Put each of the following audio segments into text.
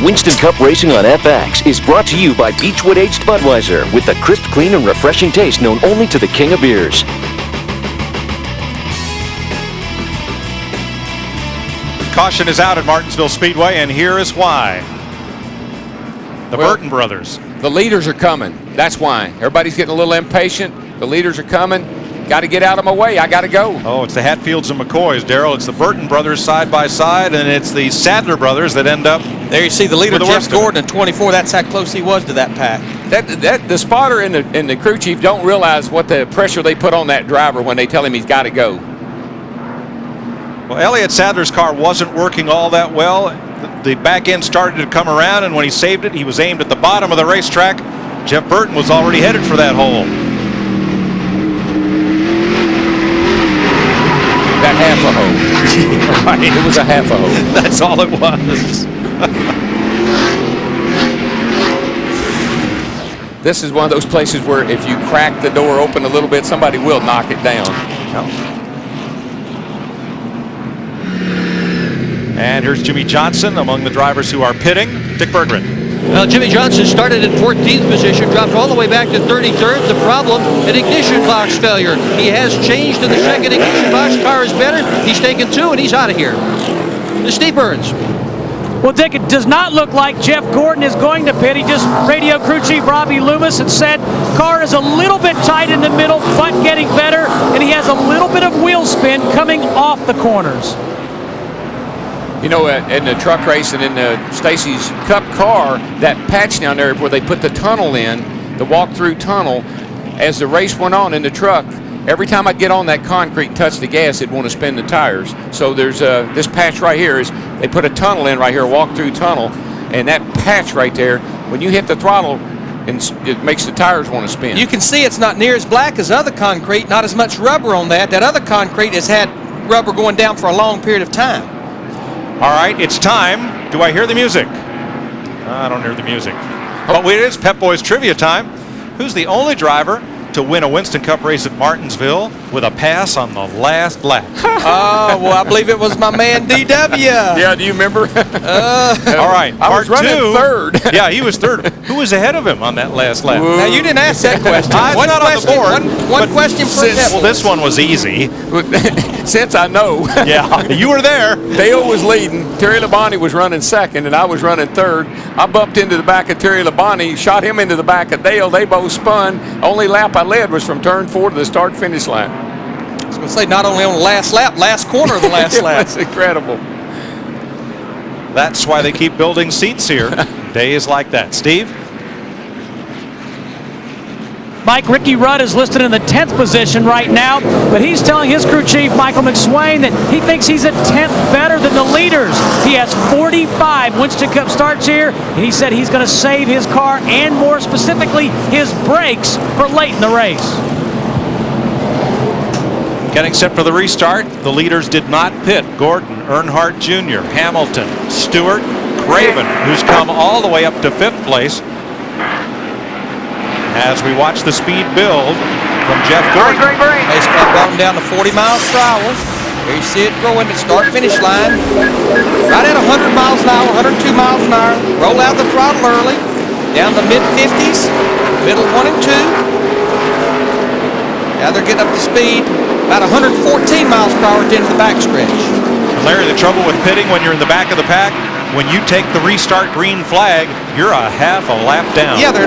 Winston Cup Racing on FX is brought to you by Beechwood Aged Budweiser with the crisp, clean, and refreshing taste known only to the king of beers. Caution is out at Martinsville Speedway, and here is why. The Burton brothers. The leaders are coming. That's why. Everybody's getting a little impatient. The leaders are coming. Got to get out of my way. I got to go. Oh, it's the Hatfields and McCoys, Darrell. It's the Burton brothers side by side, and it's the Sadler brothers that end up. There you see the leader, Jeff Gordon, at 24. That's how close he was to that pack. The spotter and the crew chief don't realize what the pressure they put on that driver when they tell him he's got to go. Well, Elliott Sadler's car wasn't working all that well. The back end started to come around, and when he saved it, he was aimed at the bottom of the racetrack. Jeff Burton was already headed for that hole. That half a hole. Right. It was a half a hole. That's all it was. This is one of those places where if you crack the door open a little bit, somebody will knock it down. And here's Jimmy Johnson among the drivers who are pitting. Dick Berggren. Well, Jimmy Johnson started in 14th position, dropped all the way back to 33rd. The problem, an ignition box failure. He has changed to the second ignition box. Car is better. He's taken 2, and he's out of here. Steve Burns. Well, Dick, it does not look like Jeff Gordon is going to pit. He just radioed crew chief Robbie Loomis and said car is a little bit tight in the middle, but getting better, and he has a little bit of wheel spin coming off the corners. You know, in the truck race and in the Stacy's Cup car, that patch down there where they put the tunnel in, the walk-through tunnel, as the race went on in the truck, every time I'd get on that concrete and touch the gas, it'd want to spin the tires. So there's this patch right here is they put a tunnel in right here, a walk-through tunnel, and that patch right there, when you hit the throttle, it makes the tires want to spin. You can see it's not near as black as other concrete, not as much rubber on that. That other concrete has had rubber going down for a long period of time. All right, it's time. Do I hear the music? I don't hear the music. But it is Pep Boys trivia time. Who's the only driver to win a Winston Cup race at Martinsville with a pass on the last lap? Oh, well, I believe it was my man DW. Yeah, do you remember? All right, I was running third. Yeah, he was third. Who was ahead of him on that last lap? Now, you didn't ask that question. One not question, on the board. One question per Pep. Well, this one was easy. Since I know. Yeah, you were there. Dale was leading. Terry Labonte was running second, and I was running third. I bumped into the back of Terry Labonte, shot him into the back of Dale. They both spun. Only lap I led was from turn 4 to the start-finish line. I was going to say, not only on the last lap, last corner of the last lap. That's incredible. That's why they keep building seats here. Days like that. Steve? Mike, Ricky Rudd is listed in the 10th position right now, but he's telling his crew chief, Michael McSwain, that he thinks he's a 10th better than the leaders. He has 45 Winston Cup starts here, and he said he's going to save his car and, more specifically, his brakes for late in the race. Getting set for the restart, the leaders did not pit. Gordon, Earnhardt Jr., Hamilton, Stewart, Craven, who's come all the way up to 5th place. As we watch the speed build from Jeff Gordon. Pace car brought him down to 40 miles per hour. There you see it growing at start-finish line. Right at 100 miles an hour, 102 miles an hour. Roll out the throttle early. Down the mid-50s, middle 1 and 2. Now they're getting up to speed. About 114 miles per hour at the end of the backstretch. Larry, the trouble with pitting when you're in the back of the pack, when you take the restart green flag, you're a half a lap down. Yeah, they're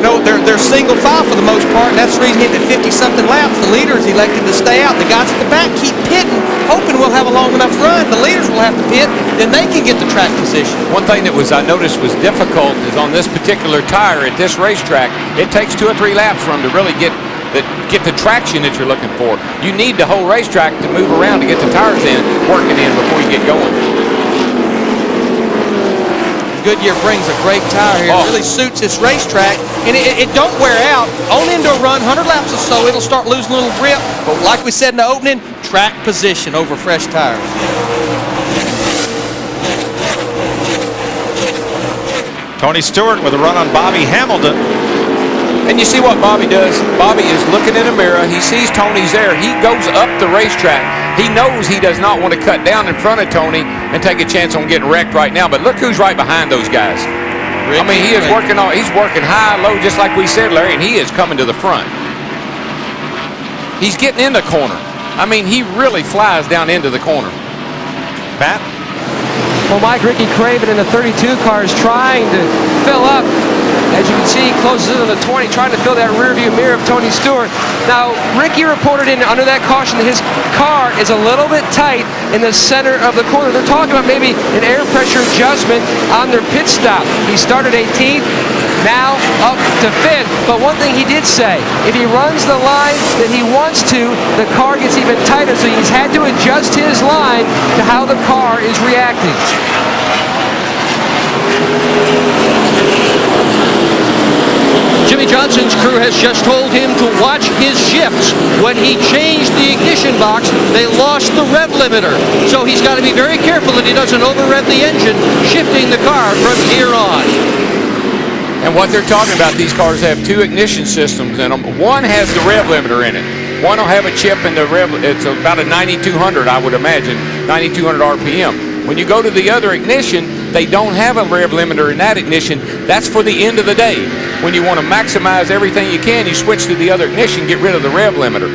single file for the most part, and that's the reason getting to 50-something laps. The leaders elected to stay out. The guys at the back keep pitting, hoping we'll have a long enough run. The leaders will have to pit, then they can get the track position. One thing that I noticed was difficult is on this particular tire at this racetrack, it takes 2 or 3 laps for them to really get the traction that you're looking for. You need the whole racetrack to move around to get the tires working in before you get going. Goodyear brings a great tire here. It really suits this racetrack, and it don't wear out. On into a run, 100 laps or so, it'll start losing a little grip. But like we said in the opening, track position over fresh tires. Tony Stewart with a run on Bobby Hamilton. And you see what Bobby does? Bobby is looking in a mirror. He sees Tony's there. He goes up the racetrack. He knows he does not want to cut down in front of Tony and take a chance on getting wrecked right now. But look who's right behind those guys. I mean, he is working on. He's working high, low, just like we said, Larry, and he is coming to the front. He's getting in the corner. I mean, he really flies down into the corner. Pat? Well, Mike, Ricky Craven in the 32 car is trying to fill up. As you can see, he closes into the 20, trying to fill that rearview mirror of Tony Stewart. Now, Ricky reported in under that caution that his car is a little bit tight in the center of the corner. They're talking about maybe an air pressure adjustment on their pit stop. He started 18th, now up to 5th. But one thing he did say, if he runs the line that he wants to, the car gets even tighter. So he's had to adjust his line to how the car is reacting. Jimmy Johnson's crew has just told him to watch his shifts. When he changed the ignition box, they lost the rev limiter. So he's got to be very careful that he doesn't over-rev the engine, shifting the car from here on. And what they're talking about, these cars have 2 ignition systems in them. One has the rev limiter in it. One will have a chip in the rev. It's about a 9200, I would imagine, 9200 RPM. When you go to the other ignition, they don't have a rev limiter in that ignition. That's for the end of the day. When you want to maximize everything you can, you switch to the other ignition, get rid of the rev limiter.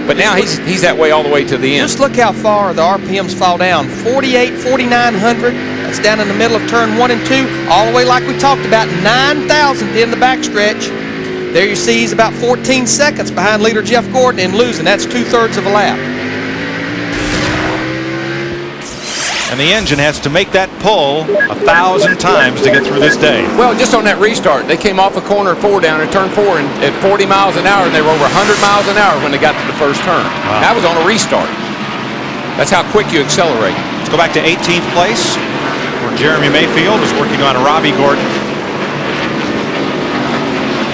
But now he's that way all the way to the end. Just look how far the RPMs fall down. 48, 4900. That's down in the middle of turn 1 and 2. All the way like we talked about, 9,000 in the backstretch. There you see he's about 14 seconds behind leader Jeff Gordon and losing. That's 2/3 of a lap. And the engine has to make that pull 1,000 times to get through this day. Well, just on that restart, they came off a corner 4 down in turn 4 at 40 miles an hour, and they were over 100 miles an hour when they got to the first turn. Wow. That was on a restart. That's how quick you accelerate. Let's go back to 18th place, where Jeremy Mayfield is working on Robbie Gordon.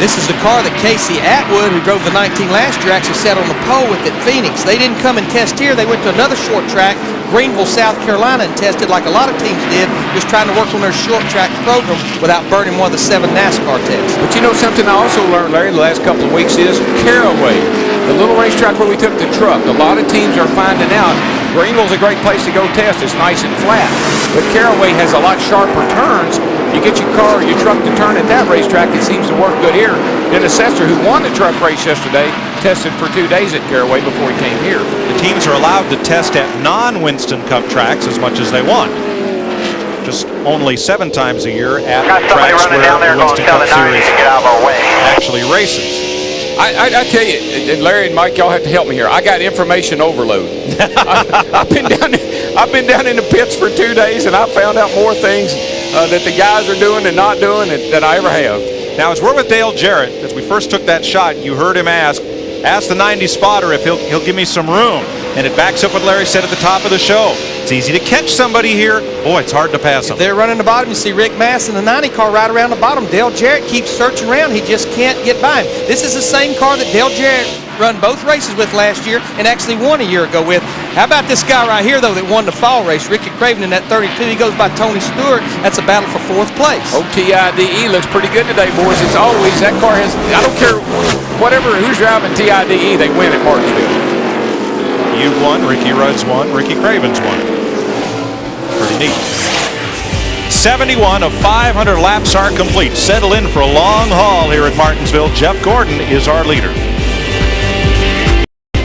This is the car that Casey Atwood, who drove the 19 last year, actually sat on the pole with at Phoenix. They didn't come and test here. They went to another short track, Greenville, South Carolina, and tested like a lot of teams did, just trying to work on their short track program without burning one of the 7 NASCAR tests. But you know something I also learned, Larry, the last couple of weeks is Caraway, the little racetrack where we took the truck. A lot of teams are finding out Greenville's a great place to go test. It's nice and flat. But Caraway has a lot sharper turns. You get your car or your truck to turn at that racetrack, it seems to work good here. Dennis Sester, who won the truck race yesterday, tested for 2 days at Caraway before he came here. The teams are allowed to test at non-Winston Cup tracks as much as they want. Just only 7 times a year at tracks where the Winston Cup Series actually races. I tell you, and Larry and Mike, y'all have to help me here. I got information overload. I've been down in the pits for 2 days, and I found out more things that the guys are doing and not doing than I ever have. Now, as we're with Dale Jarrett, as we first took that shot, you heard him ask the 90 spotter if he'll give me some room. And it backs up what Larry said at the top of the show. It's easy to catch somebody here. Boy, it's hard to pass them. If they're running the bottom, you see Rick Mass in the 90 car right around the bottom. Dale Jarrett keeps searching around. He just can't get by him. This is the same car that Dale Jarrett run both races with last year and actually won a year ago with. How about this guy right here, though, that won the fall race? Ricky Craven in that 32. He goes by Tony Stewart. That's a battle for 4th place. TIDE looks pretty good today, boys. It's always, that car has, I don't care who's driving TIDE, they win at Martinsville. You've won, Ricky Rudd's won, Ricky Craven's won. Pretty neat. 71 of 500 laps are complete. Settle in for a long haul here at Martinsville. Jeff Gordon is our leader.